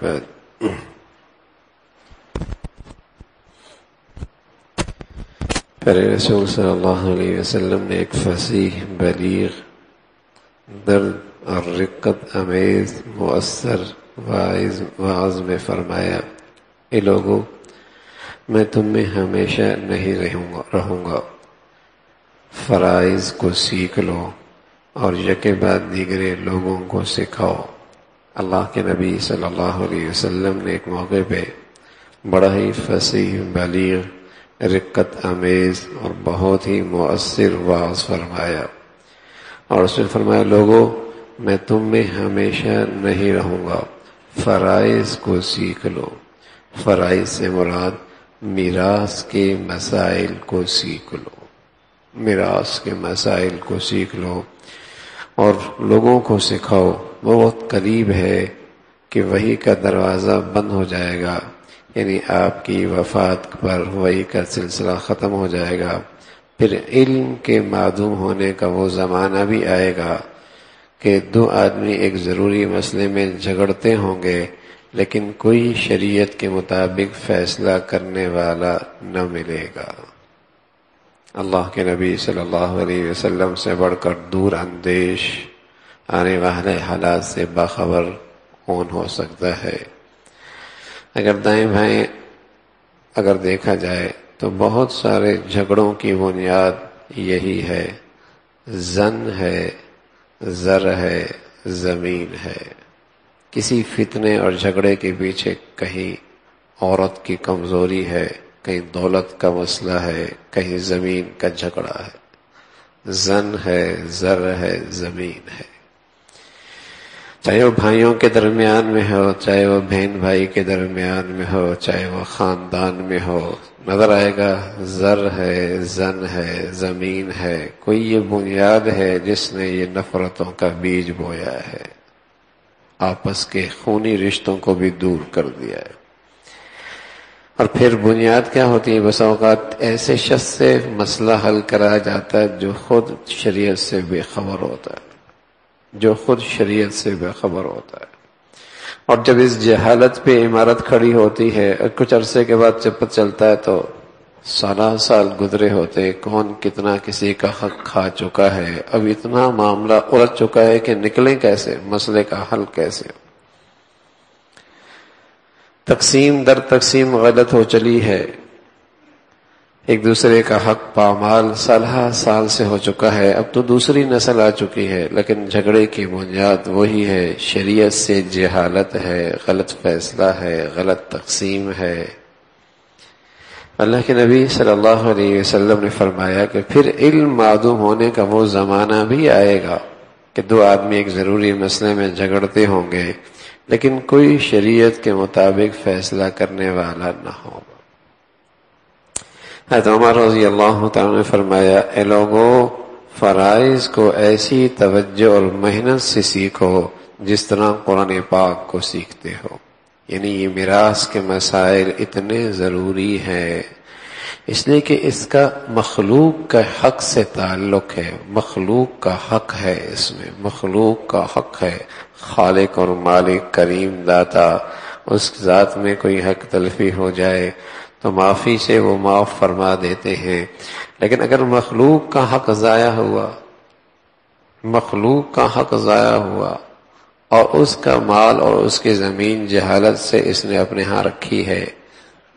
بعد پیارے رسول صلی اللہ علیہ وسلم نے ایک فصیح، بلیغ، درد اور رقت امیز، مؤثر واعظ میں فرمایا: اے لوگو، میں تم میں ہمیشہ نہیں رہوں گا، فرائض کو سیکھ لو اور یکے بعد دیگرے لوگوں کو سکھاؤ۔ اللہ کے نبی صلی اللہ علیہ وسلم نے ایک موقع پہ بڑا ہی فصیح، بلیغ، رقت امیز اور بہت ہی مؤثر واعظ فرمایا، اور اس نے فرمایا: لوگو، میں تم میں ہمیشہ نہیں رہوں گا، فرائض کو سیکھ لو۔ فرائض سے مراد میراث کے مسائل کو سیکھ لو، میراث کے مسائل کو سیکھ لو اور لوگوں کو سکھاؤ۔ وہ بہت قریب ہے کہ وحی کا دروازہ بند ہو جائے گا، یعنی آپ کی وفات پر وحی کا سلسلہ ختم ہو جائے گا، پھر علم کے معدوم ہونے کا وہ زمانہ بھی آئے گا کہ دو آدمی ایک ضروری مسئلے میں جھگڑتے ہوں گے، لیکن کوئی شریعت کے مطابق فیصلہ کرنے والا نہ ملے گا۔ اللہ کے نبی صلی اللہ علیہ وسلم سے بڑھ کر دور اندیش آنے والے حالات سے باخبر کون ہو سکتا ہے؟ اگر دائیں بائیں اگر دیکھا جائے تو بہت سارے جھگڑوں کی بنیاد یہی ہے، زن ہے، زر ہے، زمین ہے۔ کسی فتنے اور جھگڑے کے پیچھے کہیں عورت کی کمزوری ہے، کہیں دولت کا مسئلہ ہے، کہیں زمین کا جھگڑا ہے۔ زن ہے، زر ہے، زمین ہے۔ چاہے وہ بھائیوں کے درمیان میں ہو، چاہے وہ بہن بھائی کے درمیان میں ہو، چاہے وہ خاندان میں ہو، نظر آئے گا زر ہے، زن ہے، زمین ہے۔ کوئی یہ بنیاد ہے جس نے یہ نفرتوں کا بیج بویا ہے، آپس کے خونی رشتوں کو بھی دور کر دیا ہے۔ اور پھر بنیاد کیا ہوتی ہے؟ بس اوقات ایسے شخص سے مسئلہ حل کرایا جاتا ہے جو خود شریعت سے بے خبر ہوتا ہے، جو خود شریعت سے بے خبر ہوتا ہے۔ اور جب اس جہالت پہ عمارت کھڑی ہوتی ہے، کچھ عرصے کے بعد جب پتہ چلتا ہے تو سال گزرے ہوتے، کون کتنا کسی کا حق کھا چکا ہے، اب اتنا معاملہ الجھ چکا ہے کہ نکلیں کیسے، مسئلے کا حل کیسے۔ تقسیم در تقسیم غلط ہو چلی ہے، ایک دوسرے کا حق پامال سال سے ہو چکا ہے، اب تو دوسری نسل آ چکی ہے، لیکن جھگڑے کی بنیاد وہی ہے، شریعت سے جہالت ہے، غلط فیصلہ ہے، غلط تقسیم ہے۔ اللہ کے نبی صلی اللہ علیہ وسلم نے فرمایا کہ پھر علم معدوم ہونے کا وہ زمانہ بھی آئے گا کہ دو آدمی ایک ضروری مسئلے میں جھگڑتے ہوں گے، لیکن کوئی شریعت کے مطابق فیصلہ کرنے والا نہ ہوگا۔ حضرت عمر رضی اللہ تعالیٰ نے فرمایا: اے لوگو، فرائض کو ایسی توجہ اور محنت سے سیکھو جس طرح قرآن پاک کو سیکھتے ہو۔ یعنی یہ میراث کے مسائل اتنے ضروری ہیں اس لیے کہ اس کا مخلوق کا حق سے تعلق ہے، مخلوق کا حق ہے، اس میں مخلوق کا حق ہے۔ خالق اور مالک، کریم داتا، اس ذات میں کوئی حق تلفی ہو جائے تو معافی سے وہ معاف فرما دیتے ہیں، لیکن اگر مخلوق کا حق ضائع ہوا، مخلوق کا حق ضائع ہوا اور اس کا مال اور اس کی زمین جہالت سے اس نے اپنے ہاں رکھی ہے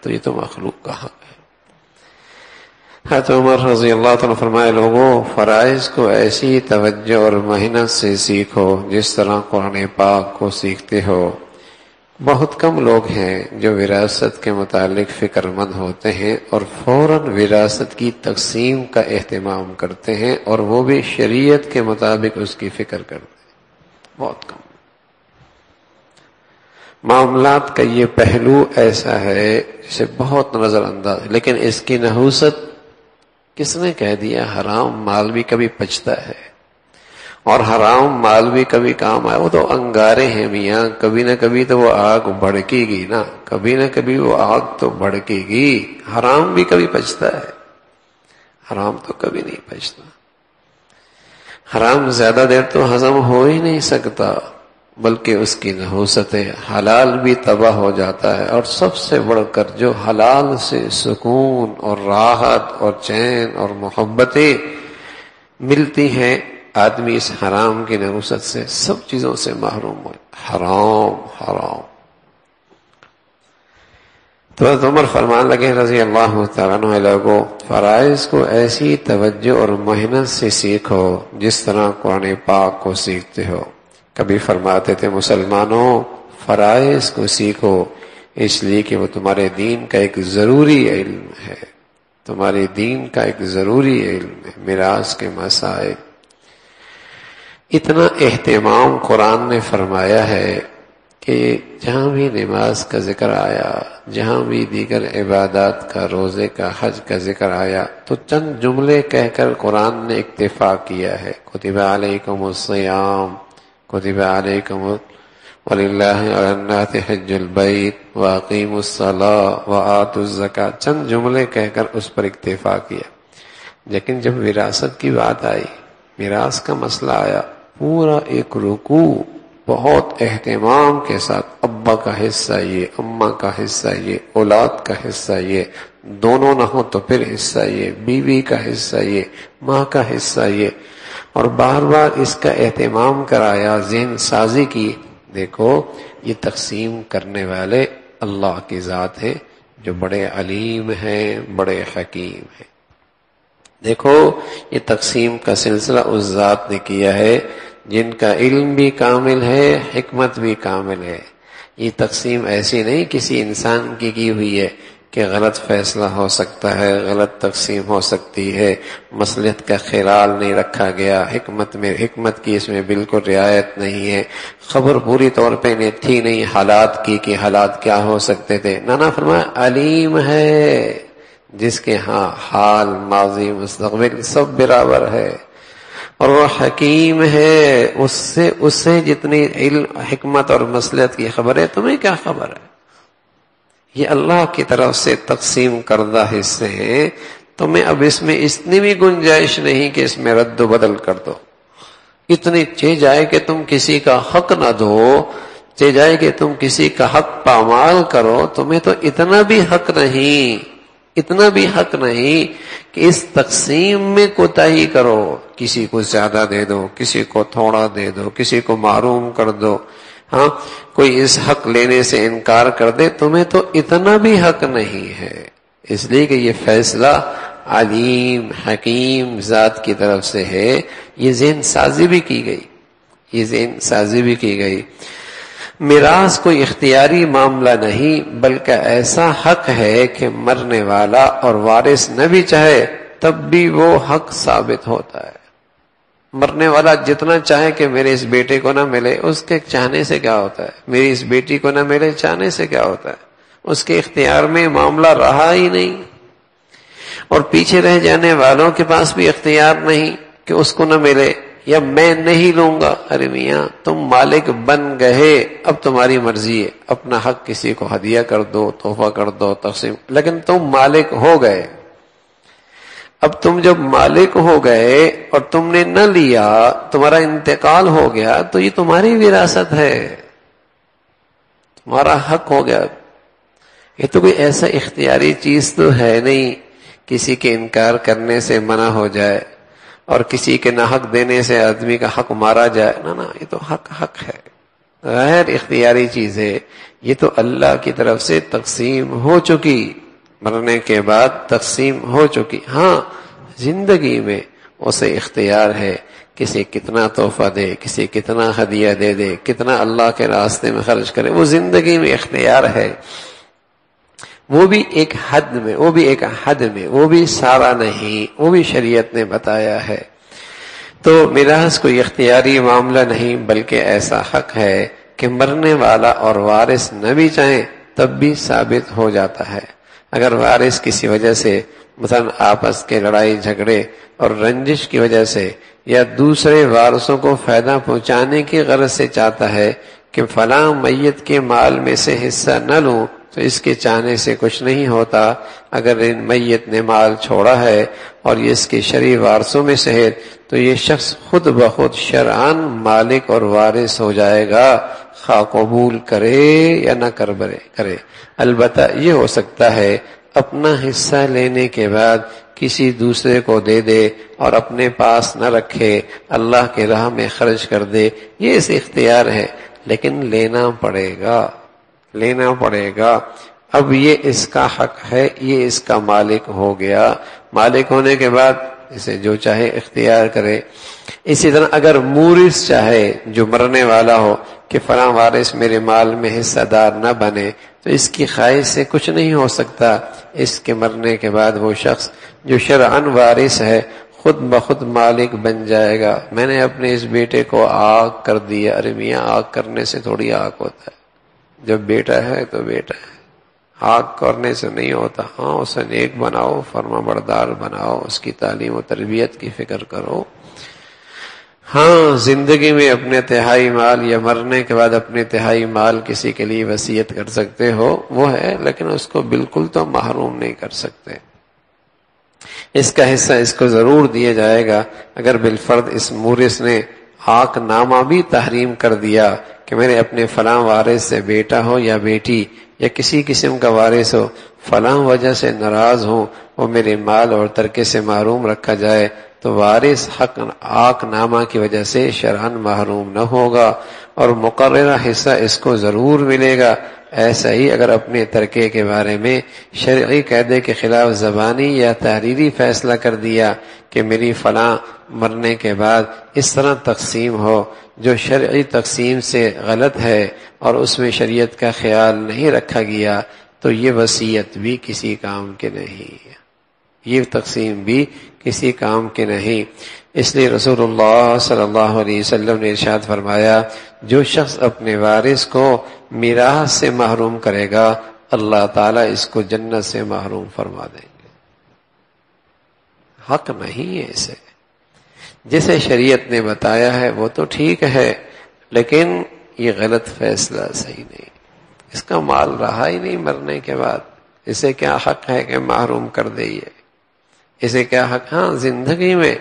تو یہ تو مخلوق کا حق ہے۔ حضرت عمر رضی اللہ تعالیٰ فرمائے: لوگوں، فرائض کو ایسی توجہ اور محنت سے سیکھو جس طرح قرآن پاک کو سیکھتے ہو۔ بہت کم لوگ ہیں جو وراثت کے متعلق فکر مند ہوتے ہیں اور فوراً وراثت کی تقسیم کا اہتمام کرتے ہیں، اور وہ بھی شریعت کے مطابق اس کی فکر کرتے ہیں۔ بہت کم معاملات کا یہ پہلو ایسا ہے جسے بہت نظر انداز، لیکن اس کی نحوست کس نے کہہ دیا؟ حرام مال بھی کبھی پچتا ہے اور حرام مال بھی کبھی کام آئے۔ وہ تو انگارے ہیں میاں، کبھی نہ کبھی تو وہ آگ بھڑکے گی نا، کبھی نہ کبھی وہ آگ تو بھڑکے گی۔ حرام بھی کبھی پچتا ہے، حرام تو کبھی نہیں پچتا۔ حرام زیادہ دیر تو ہضم ہو ہی نہیں سکتا، بلکہ اس کی نحوست حلال بھی تباہ ہو جاتا ہے، اور سب سے بڑھ کر جو حلال سے سکون اور راحت اور چین اور محبتیں ملتی ہیں، آدمی اس حرام کی نحوست سے سب چیزوں سے محروم ہو. حرام حرام. تو حضرت عمر فرمان لگے رضی اللہ تعالیٰ عنہ، لوگوں فرائض کو ایسی توجہ اور محنت سے سیکھو جس طرح قرآن پاک کو سیکھتے ہو. کبھی فرماتے تھے مسلمانوں فرائض کو سیکھو اس لیے کہ وہ تمہارے دین کا ایک ضروری علم ہے، تمہارے دین کا ایک ضروری علم ہے. میراث کے مسائل اتنا اہتمام قرآن نے فرمایا ہے کہ جہاں بھی نماز کا ذکر آیا، جہاں بھی دیگر عبادات کا، روزے کا، حج کا ذکر آیا، تو چند جملے کہہ کر قرآن نے اکتفا کیا ہے. کتب علیکم الصیام، کتب علیکم وللہ علی الناس حج البیت واقیموا الصلاۃ وآتوا الزکاۃ. چند جملے کہہ کر اس پر اکتفا کیا. لیکن جب وراثت کی بات آئی، میراث کا مسئلہ آیا، پورا ایک رکوع بہت اہتمام کے ساتھ، ابا کا حصہ یہ، اماں کا حصہ یہ، اولاد کا حصہ یہ، دونوں نہ ہو تو پھر حصہ یہ، بیوی کا حصہ یہ، ماں کا حصہ یہ، اور بار بار اس کا اہتمام کرایا، ذہن سازی کی. دیکھو یہ تقسیم کرنے والے اللہ کی ذات ہے جو بڑے علیم ہیں، بڑے حکیم ہیں. دیکھو یہ تقسیم کا سلسلہ اس ذات نے کیا ہے جن کا علم بھی کامل ہے، حکمت بھی کامل ہے. یہ تقسیم ایسی نہیں کسی انسان کی ہوئی ہے کہ غلط فیصلہ ہو سکتا ہے، غلط تقسیم ہو سکتی ہے، مصلحت کا خیال نہیں رکھا گیا، حکمت کی اس میں بالکل رعایت نہیں ہے، خبر پوری طور پہ نہیں تھی نہیں حالات کی کہ حالات کیا ہو سکتے تھے. نہ فرمایا علیم ہے جس کے ہاں حال، ماضی، مستقبل سب برابر ہے، اور وہ حکیم ہے، اس سے جتنی علم، حکمت اور مصلحت کی خبر ہے، تمہیں کیا خبر ہے؟ یہ اللہ کی طرف سے تقسیم کردہ حصے ہیں. تمہیں اب اس میں اتنی بھی گنجائش نہیں کہ اس میں رد و بدل کر دو. اتنی چہ جائے کہ تم کسی کا حق نہ دو، چہ جائے کہ تم کسی کا حق پامال کرو. تمہیں تو اتنا بھی حق نہیں کہ اس تقسیم میں کوتاہی کرو. کسی کو زیادہ دے دو، کسی کو تھوڑا دے دو، کسی کو محروم کر دو. ہاں کوئی اس حق لینے سے انکار کر دے، تمہیں تو اتنا بھی حق نہیں ہے. اس لیے کہ یہ فیصلہ علیم حکیم ذات کی طرف سے ہے. یہ ذہن سازی بھی کی گئی. میراث کوئی اختیاری معاملہ نہیں، بلکہ ایسا حق ہے کہ مرنے والا اور وارث نہ بھی چاہے تب بھی وہ حق ثابت ہوتا ہے. مرنے والا جتنا چاہے کہ میرے اس بیٹے کو نہ ملے، اس کے چاہنے سے کیا ہوتا ہے؟ میری اس بیٹی کو نہ ملے، چاہنے سے کیا ہوتا ہے؟ اس کے اختیار میں معاملہ رہا ہی نہیں. اور پیچھے رہ جانے والوں کے پاس بھی اختیار نہیں کہ اس کو نہ ملے یا میں نہیں لوں گا. ارے میاں تم مالک بن گئے، اب تمہاری مرضی ہے، اپنا حق کسی کو ہدیہ کر دو، تحفہ کر دو، تقسیم، لیکن تم مالک ہو گئے. اب تم جب مالک ہو گئے اور تم نے نہ لیا، تمہارا انتقال ہو گیا، تو یہ تمہاری وراثت ہے، تمہارا حق ہو گیا. یہ تو کوئی ایسا اختیاری چیز تو ہے نہیں کسی کے انکار کرنے سے منع ہو جائے اور کسی کے نہ حق دینے سے آدمی کا حق مارا جائے. نہ یہ تو حق ہے، غیر اختیاری چیز ہے. یہ تو اللہ کی طرف سے تقسیم ہو چکی، مرنے کے بعد تقسیم ہو چکی. ہاں زندگی میں اسے اختیار ہے کسی کتنا تحفہ دے، کسی کتنا ہدیہ دے دے، کتنا اللہ کے راستے میں خرچ کرے، وہ زندگی میں اختیار ہے. وہ بھی ایک حد میں، وہ بھی سارا نہیں، وہ بھی شریعت نے بتایا ہے. تو میراث کوئی اختیاری معاملہ نہیں، بلکہ ایسا حق ہے کہ مرنے والا اور وارث نہ بھی چاہیں تب بھی ثابت ہو جاتا ہے. اگر وارث کسی وجہ سے مثلا آپس کے لڑائی جھگڑے اور رنجش کی وجہ سے یا دوسرے وارثوں کو فائدہ پہنچانے کی غرض سے چاہتا ہے کہ فلاں میت کے مال میں سے حصہ نہ لوں، تو اس کے چاہنے سے کچھ نہیں ہوتا۔ اگر ان میت نے مال چھوڑا ہے اور یہ اس کے شرعی وارثوں میں سے ہے تو یہ شخص خود بخود شرعاً مالک اور وارث ہو جائے گا، خواہ قبول کرے یا نہ کرے۔ البتہ یہ ہو سکتا ہے اپنا حصہ لینے کے بعد کسی دوسرے کو دے دے اور اپنے پاس نہ رکھے، اللہ کے راہ میں خرچ کر دے، یہ اس اختیار ہے، لیکن لینا پڑے گا۔ اب یہ اس کا حق ہے، یہ اس کا مالک ہو گیا۔ مالک ہونے کے بعد اسے جو چاہے اختیار کرے۔ اسی طرح اگر مورث چاہے جو مرنے والا ہو کہ فلاں وارث میرے مال میں حصہ دار نہ بنے، تو اس کی خواہش سے کچھ نہیں ہو سکتا۔ اس کے مرنے کے بعد وہ شخص جو شرعاً وارث ہے خود بخود مالک بن جائے گا۔ میں نے اپنے اس بیٹے کو آگ کر دیا، ارے میاں آگ کرنے سے تھوڑی آگ ہوتا ہے، جب بیٹا ہے تو بیٹا ہے، آگ کرنے سے نہیں ہوتا۔ ہاں اسے نیک بناؤ، فرما بردار بناؤ، اس کی تعلیم و تربیت کی فکر کرو۔ ہاں زندگی میں اپنے تہائی مال یا مرنے کے بعد اپنے تہائی مال کسی کے لیے وصیت کر سکتے ہو، وہ ہے، لیکن اس کو بالکل تو محروم نہیں کر سکتے۔ اس کا حصہ اس کو ضرور دیا جائے گا۔ اگر بالفرض اس مورث نے عاق نامہ بھی تحریم کر دیا کہ میرے اپنے فلاں وارث سے بیٹا ہو یا بیٹی یا کسی قسم کا وارث ہو فلاں وجہ سے ناراض ہوں، وہ میرے مال اور ترکے سے محروم رکھا جائے، تو وارث حق عاق نامہ کی وجہ سے شرعاً محروم نہ ہوگا اور مقررہ حصہ اس کو ضرور ملے گا۔ ایسا ہی اگر اپنے ترکے کے بارے میں شرعی قاعدے کے خلاف زبانی یا تحریری فیصلہ کر دیا کہ میری فلاں مرنے کے بعد اس طرح تقسیم ہو جو شرعی تقسیم سے غلط ہے اور اس میں شریعت کا خیال نہیں رکھا گیا، تو یہ وصیت بھی کسی کام کے نہیں، یہ تقسیم بھی کسی کام کے نہیں۔ اس لیے رسول اللہ صلی اللہ علیہ وسلم نے ارشاد فرمایا، جو شخص اپنے وارث کو میراث سے محروم کرے گا اللہ تعالیٰ اس کو جنت سے محروم فرما دیں گے۔ حق نہیں ہے اسے، جسے شریعت نے بتایا ہے وہ تو ٹھیک ہے، لیکن یہ غلط فیصلہ صحیح نہیں۔ اس کا مال رہا ہی نہیں مرنے کے بعد، اسے کیا حق ہے کہ محروم کر دئیے؟ اسے کیا حق؟ ہاں زندگی میں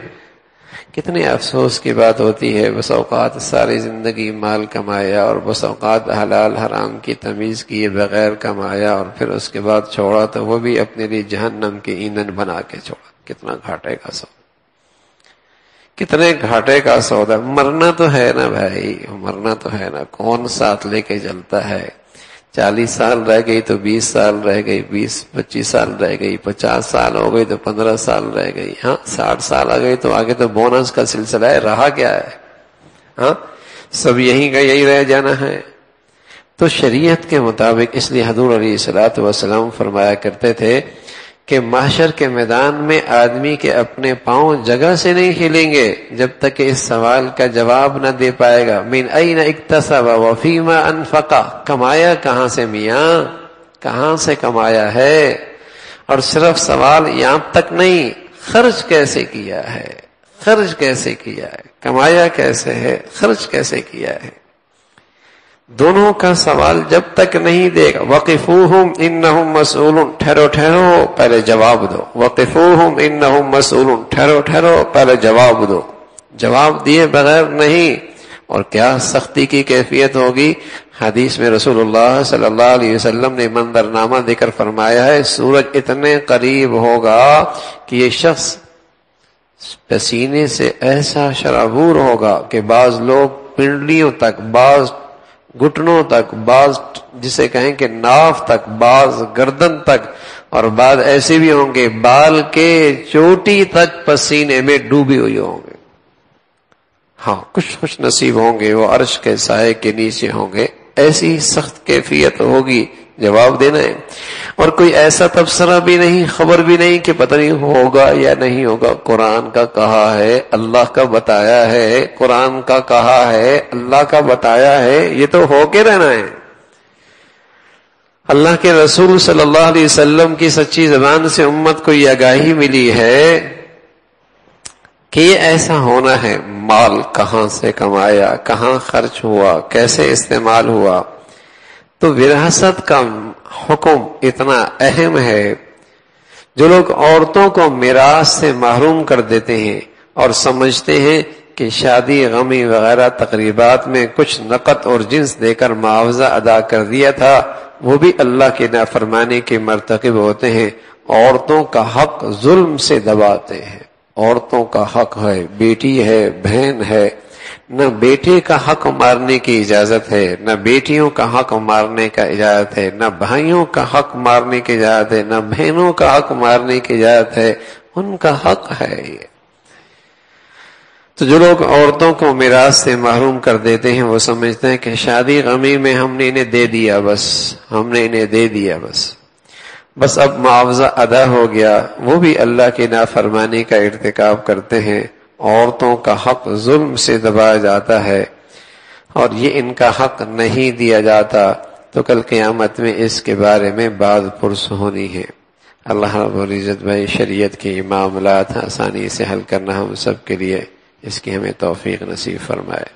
کتنے افسوس کی بات ہوتی ہے، بس اوقات ساری زندگی مال کمایا اور بس اوقات حلال حرام کی تمیز کیے بغیر کمایا اور پھر اس کے بعد چھوڑا تو وہ بھی اپنے لیے جہنم کے ایندھن بنا کے چھوڑا۔ کتنا گھاٹے کا سودا، کتنے گھاٹے کا سودا۔ مرنا تو ہے نا بھائی، مرنا تو ہے نا، کون ساتھ لے کے چلتا ہے؟ 40 سال رہ گئی تو 20 سال رہ گئی، 20-25 سال رہ گئی، 50 سال ہو گئی تو 15 سال رہ گئی، ہاں 60 سال آ گئی تو آگے تو بونس کا سلسلہ ہے، رہا کیا ہے؟ ہاں سب یہیں کا یہی رہ جانا ہے۔ تو شریعت کے مطابق اس لیے حضور علیہ الصلوۃ والسلام فرمایا کرتے تھے کہ محشر کے میدان میں آدمی کے اپنے پاؤں جگہ سے نہیں ہلیں گے جب تک کہ اس سوال کا جواب نہ دے پائے گا، من این اکتسب وفیما انفق، کمایا کہاں سے میاں، کہاں سے کمایا ہے؟ اور صرف سوال یہاں تک نہیں، خرچ کیسے کیا ہے، خرچ کیسے کیا ہے، کمایا کیسے ہے، خرچ کیسے کیا ہے، دونوں کا سوال جب تک نہیں دے گا۔ وقفوہم انہم مسئولون، ٹھہرو پہلے جواب دو، وقفوہم انہم مسئولون، ٹھہرو پہلے جواب دو، جواب دیے بغیر نہیں۔ اور کیا سختی کی کیفیت ہوگی؟ حدیث میں رسول اللہ صلی اللہ علیہ وسلم نے منظرنامہ ذکر فرمایا ہے، سورج اتنے قریب ہوگا کہ یہ شخص پسینے سے ایسا شرابور ہوگا کہ بعض لوگ پنڈلیوں تک، بعض گھٹنوں تک، بعض جسے کہیں کہ ناف تک، بعض گردن تک، اور بعض ایسے بھی ہوں گے بال کے چوٹی تک پسینے میں ڈوبے ہوئے ہوں گے۔ ہاں کچھ خوش نصیب ہوں گے، وہ عرش کے سائے کے نیچے ہوں گے۔ ایسی سخت کیفیت ہوگی، جواب دینا ہے۔ اور کوئی ایسا تبصرہ بھی نہیں، خبر بھی نہیں کہ پتہ نہیں ہوگا یا نہیں ہوگا۔ قرآن کا کہا ہے، اللہ کا بتایا ہے، قرآن کا کہا ہے، اللہ کا بتایا ہے، یہ تو ہو کے رہنا ہے۔ اللہ کے رسول صلی اللہ علیہ وسلم کی سچی زبان سے امت کو یہ آگاہی ملی ہے کہ یہ ایسا ہونا ہے۔ مال کہاں سے کمایا، کہاں خرچ ہوا، کیسے استعمال ہوا، تو وراثت کا حکم اتنا اہم ہے. جو لوگ عورتوں کو میراث سے محروم کر دیتے ہیں اور سمجھتے ہیں کہ شادی غمی وغیرہ تقریبات میں کچھ نقد اور جنس دے کر معاوضہ ادا کر دیا تھا، وہ بھی اللہ کی نافرمانی کے مرتکب ہوتے ہیں، عورتوں کا حق ظلم سے دباتے ہیں. عورتوں کا حق ہے، بیٹی ہے، بہن ہے، نہ بیٹے کا حق مارنے کی اجازت ہے، نہ بیٹیوں کا حق مارنے کا اجازت ہے، نہ بھائیوں کا حق مارنے کی اجازت ہے، نہ بہنوں کا حق مارنے کی اجازت ہے. ان کا حق ہے یہ. تو جو لوگ عورتوں کو میراث سے محروم کر دیتے ہیں وہ سمجھتے ہیں کہ شادی غمی میں ہم نے انہیں دے دیا، بس اب معاوضہ ادا ہو گیا. وہ بھی اللہ کی نافرمانی کا ارتکاب کرتے ہیں. عورتوں کا حق ظلم سے دبایا جاتا ہے اور یہ ان کا حق نہیں دیا جاتا، تو کل قیامت میں اس کے بارے میں بات پرس ہونی ہے. اللہ رب العزت بھائی شریعت کے معاملات آسانی سے حل کرنا ہم سب کے لیے اس کی ہمیں توفیق نصیب فرمائے.